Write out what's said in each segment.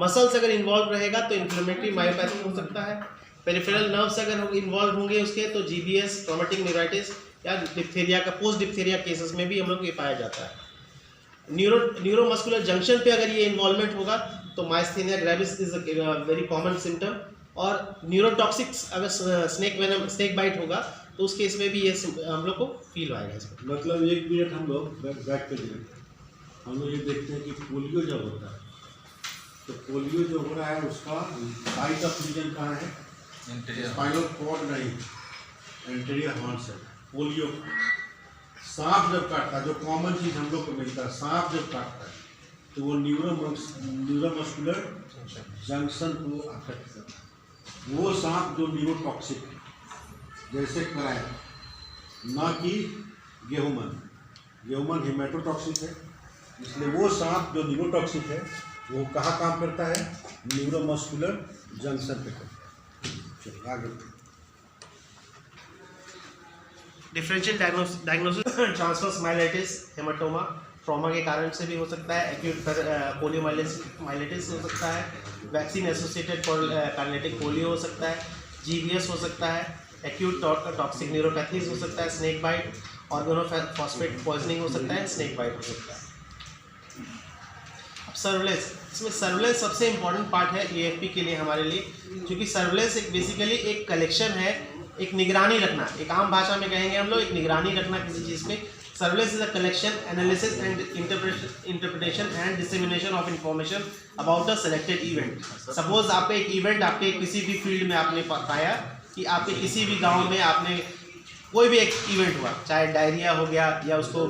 Muscles अगर involve रहेगा तो इन्फ्लेमेटरी मायोपैथी हो सकता है। पेरिफेरल नर्व्स अगर इन्वॉल्व होंगे उसके तो जीबीएस, ट्रॉमेटिक न्यूराइटिस या डिप्थेरिया का पोस्ट डिप्थेरिया केसेस में भी हम लोग ये पाया जाता है। न्यूरोमस्कुलर जंक्शन पे अगर ये इन्वॉल्वमेंट होगा तो myasthenia gravis is a very common symptom. और न्यूरोटॉक्सिक्स अगर स्नेक बाइट होगा तो उस केस में भी ये हम लोग को फील आएगा इसमें। मतलब 1 मिनट हम लोग बैक पे जाएंगे, हम लोग ये देखते हैं कि पोलियो जब होता है तो पोलियो जो हो रहा है उसका साइट ऑफ रीजन कहाँ है? स्पाइनल कॉर्ड नहीं, एंटीरियर हॉर्न से। पोलियो सांप जब काटता है, जो कॉमन चीज़ हम लोग को मिलता है, सांप जब काटता है तो वो न्यूरोमस्कुलर जंक्शन को अफेक्ट करता है। वो सांप जो न्यूरोटॉक्सिक है, जैसे क्राइम, ना कि गेहूमन हेमेटोटॉक्सिक है, इसलिए वो सांप जो न्यूरोटॉक्सिक है वो कहाँ काम करता है? न्यूरोमस्कुलर जंक्शन पे करता है। चलिए आगे। Differential diagnosis transverse myelitis, haematoma trauma के कारण से भी हो सकता है। एक्यूट पोलियोमाइलिटिस हो सकता है। वैक्सीन एसोसिएटेड पैरालिटिक पोलियो हो सकता है। जीबीएस हो सकता है। एक्यूट टॉक्सिक न्यूरोपैथीज हो सकता है। स्नेक बाइट, ऑर्गेनोफॉस्फेट पॉइजनिंग हो सकता है। स्नेक बाइट हो सकता है। अब सर्विलेंस, इसमें सर्विलेंस सबसे इंपॉर्टेंट पार्ट है एएफपी के लिए हमारे लिए, क्योंकि सर्विलेंस एक बेसिकली एक कलेक्शन है, एक निगरानी रखना। एक आम भाषा में कहेंगे हम लोग एक निगरानी रखना किसी चीज़ पे। Surveillance is a collection, analysis and interpretation and dissemination of information about a selected event. Suppose आपका एक इवेंट आपके किसी भी फील्ड में आपने पाया कि आपके किसी भी गांव में आपने कोई भी एक इवेंट हुआ, चाहे डायरिया हो गया या उसको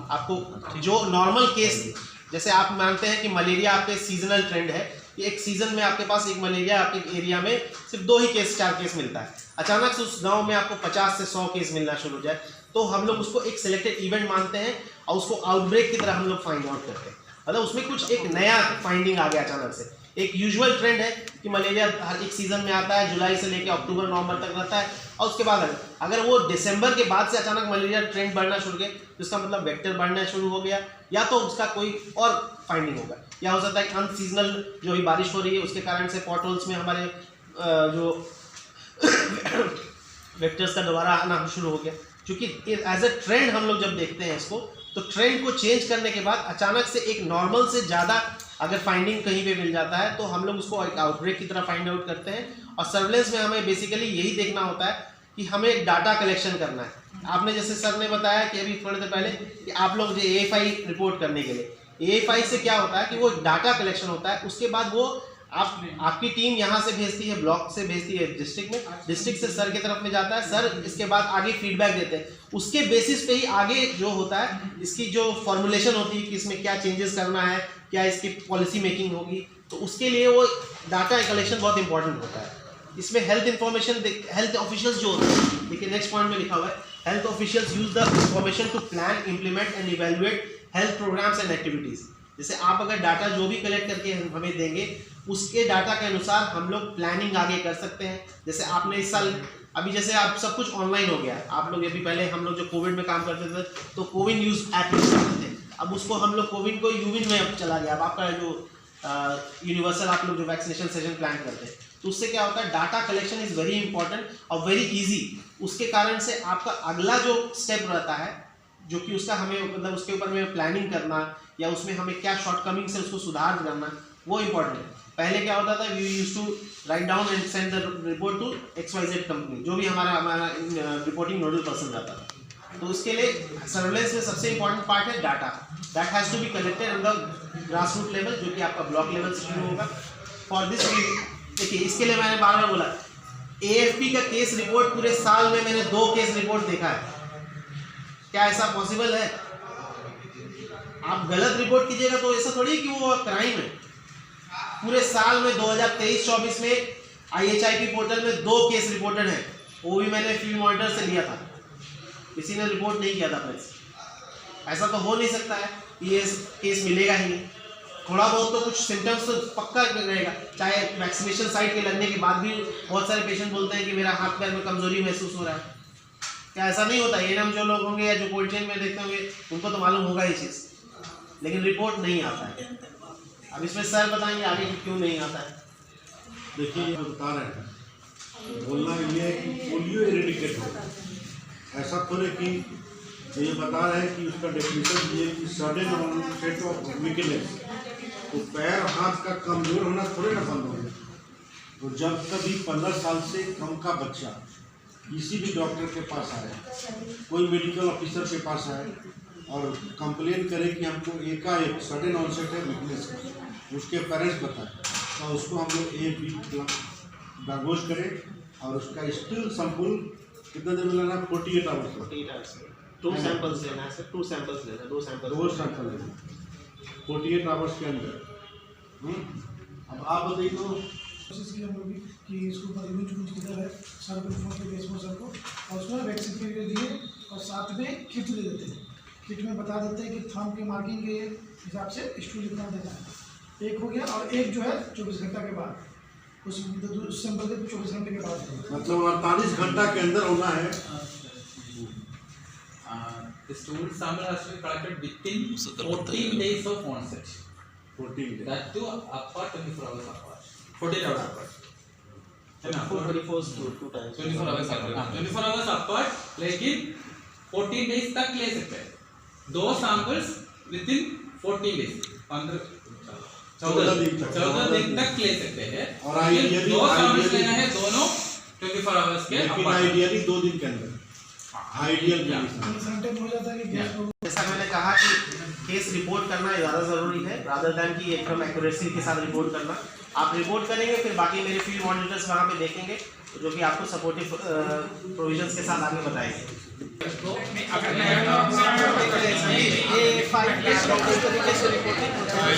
आपको जो नॉर्मल केस, जैसे आप मानते हैं कि मलेरिया आपके सीजनल ट्रेंड है कि एक सीजन में आपके पास एक मलेरिया आपके एरिया में सिर्फ 2 ही केस 4 केस मिलता है, अचानक से उस गांव में आपको 50 से 100 केस मिलना शुरू हो जाए, तो हम लोग उसको एक सिलेक्टेड इवेंट मानते हैं और उसको आउटब्रेक की तरह हम लोग फाइंड आउट करते हैं। मतलब उसमें कुछ एक नया फाइंडिंग आ गया अचानक से। एक यूजुअल ट्रेंड है कि मलेरिया हर एक सीजन में आता है, जुलाई से लेकर अक्टूबर नवंबर तक रहता है, और उसके बाद अगर वो दिसंबर के बाद से अचानक मलेरिया ट्रेंड बढ़ना शुरू हो गया तो इसका मतलब वेक्टर बढ़ना शुरू हो गया, या तो उसका कोई और फाइंडिंग होगा, या हो सकता है अनसीजनल जो ही बारिश हो रही है उसके कारण से पॉट होल्स में हमारे जो वेक्टर्स का दोबारा आना शुरू हो गया। क्योंकि एज अ ट्रेंड हम लोग जब देखते हैं इसको, तो ट्रेंड को चेंज करने के बाद अचानक से एक नॉर्मल से ज़्यादा अगर फाइंडिंग कहीं पे मिल जाता है तो हम लोग उसको एक आउटब्रेक की तरह फाइंड आउट करते हैं। और सर्विलेंस में हमें बेसिकली यही देखना होता है कि हमें एक डाटा कलेक्शन करना है। आपने जैसे सर ने बताया कि अभी थोड़ी देर पहले कि आप लोग जो AFI रिपोर्ट करने के लिए, AFI से क्या होता है कि वो डाटा कलेक्शन होता है, उसके बाद वो आपकी टीम यहाँ से भेजती है, ब्लॉक से भेजती है डिस्ट्रिक्ट में, डिस्ट्रिक्ट से सर की तरफ में जाता है, सर इसके बाद आगे फीडबैक देते हैं, उसके बेसिस पे ही आगे जो होता है इसकी जो फॉर्मुलेशन होती है कि इसमें क्या चेंजेस करना है, क्या इसकी पॉलिसी मेकिंग होगी, तो उसके लिए वो डाटा कलेक्शन बहुत इंपॉर्टेंट होता है। इसमें हेल्थ इन्फॉर्मेशन, हेल्थ ऑफिशियल्स जो होते हैं, देखिए नेक्स्ट पॉइंट में लिखा हुआ है, health officials use the information to plan, implement and evaluate health programmes and activities. जैसे आप अगर डाटा जो भी कलेक्ट करके हमें देंगे उसके डाटा के अनुसार हम लोग प्लानिंग आगे कर सकते हैं। जैसे आपने इस साल अभी जैसे आप सब कुछ ऑनलाइन हो गया, आप लोग अभी पहले हम लोग जो कोविड में काम करते थे तो कोविन यूज ऐप यूज करते थे, अब उसको हम लोग कोविन को यूविन में अब चला गया। अब आपका जो यूनिवर्सल आप लोग जो वैक्सीनेशन सेशन प्लान करते हैं तो उससे क्या होता है, data collection is very important और वेरी इजी। उसके कारण से आपका अगला जो स्टेप रहता है जो कि उसका हमें मतलब उसके ऊपर में प्लानिंग करना या उसमें हमें क्या शॉर्टकमिंग्स है उसको सुधार करना, वो इंपॉर्टेंट है। पहले क्या होता था, we used to write down and send the report to XYZ company, जो भी हमारा रिपोर्टिंग नोडल पर्सन रहता था। तो उसके लिए सर्विलेंस में सबसे इंपॉर्टेंट पार्ट है data, that has to be collected on the grass root level, जो कि आपका ब्लॉक लेवल से शुरू होगा। फॉर दिस देखिए, इसके लिए मैंने बार बार बोला AFP का केस रिपोर्ट पूरे साल में मैंने 2 केस रिपोर्ट देखा है। क्या ऐसा पॉसिबल है? आप गलत रिपोर्ट कीजिएगा तो ऐसा थोड़ी है कि वो क्राइम है। पूरे साल में 2023-24 में IHIP पोर्टल में 2 केस रिपोर्टेड हैं, वो भी मैंने फील्ड मॉनिटर से लिया था, किसी ने रिपोर्ट नहीं किया था प्रेस। ऐसा तो हो नहीं सकता है कि ये केस मिलेगा ही नहीं। थोड़ा बहुत तो कुछ सिम्टम्स तो पक्का रहेगा, चाहे वैक्सीनेशन साइट के लगने के बाद भी बहुत सारे पेशेंट बोलते हैं कि मेरा हाथ पैर में कमजोरी महसूस हो रहा है। क्या ऐसा नहीं होता? ANM जो लोग होंगे या जो कोल्ड चेन में देखते होंगे उनको तो मालूम होगा ये चीज़, लेकिन रिपोर्ट नहीं आता है। अब इसमें सर बताएंगे आगे कि क्यों नहीं आता है। देखिए ये बता रहे हैं, बोलना ये है कि पोलियो इरेडिकेट हो, ऐसा थोड़े कि ये बता रहे हैं कि उसका डेफिनेशन ये कि सडन ऑनसेट ऑफ वीकनेस, तो पैर हाथ का कमजोर होना थोड़े ना बंद हो गया। तो जब कभी 15 साल से कम का बच्चा किसी भी डॉक्टर के पास आए, कोई मेडिकल ऑफिसर के पास आए और कंप्लेन करे कि हमको एकाएक सडन ऑनसेट है वीकनेस का, उसके पेरेंट्स बताएं, तो उसको हम लोग एक वीक डायग्नोज करें और उसका स्टिल सैंपल कितना देर में लेना है, 48 आवर्स। 48 आवर्स में 2 सैंपल्स लेना है सर, 2 सैंपल्स लेना है, 2 सैंपल 2 सैंपल लेना 48 आवर्स के अंदर। अब आप बताइए तो कोशिश की हम लोग भी कि इसको परिमित कुछ किधर है सर को फोन पे बेचो सर को, और उसमें वैक्सीन के लिए दिए और साथ में किट दे देते हैं। किट में बता देते हैं कि थंब के मार्किंग के हिसाब से स्टूल इतना देना है। एक हो गया और एक जो है 24 घंटा के बाद उस सैंपल के 24 घंटे के बाद मतलब 48 घंटा के अंदर होना है। The stool sample has to be collected within 14 days of onset. 14 days। That too apart 24 hours apart. 14 hours apart. 24 2 times 24 hours apart. 24 hours apart, लेकिन 14 days तक ले सकते हैं। 2 samples within 14 days. 14 दिन तक ले सकते हैं। और ideally 2 samples लेना है दोनों 24 hours के लेकिन apart. आइडियली 2 दिन के अंदर आइडियल कंडीशन। हो जाता है कि गैस जैसा मैंने कहा कि केस रिपोर्ट करना ज़्यादा ज़रूरी है रादर दैन कि एकदम एक्यूरेसी के साथ रिपोर्ट करना। आप रिपोर्ट करेंगे फिर बाकी मेरे फील्ड मॉनिटर्स वहाँ पे देखेंगे जो कि आपको सपोर्टिव प्रोविजंस के साथ आगे बताएंगे। ये फाइल किस तरीके से रिपोर्टिंग होता है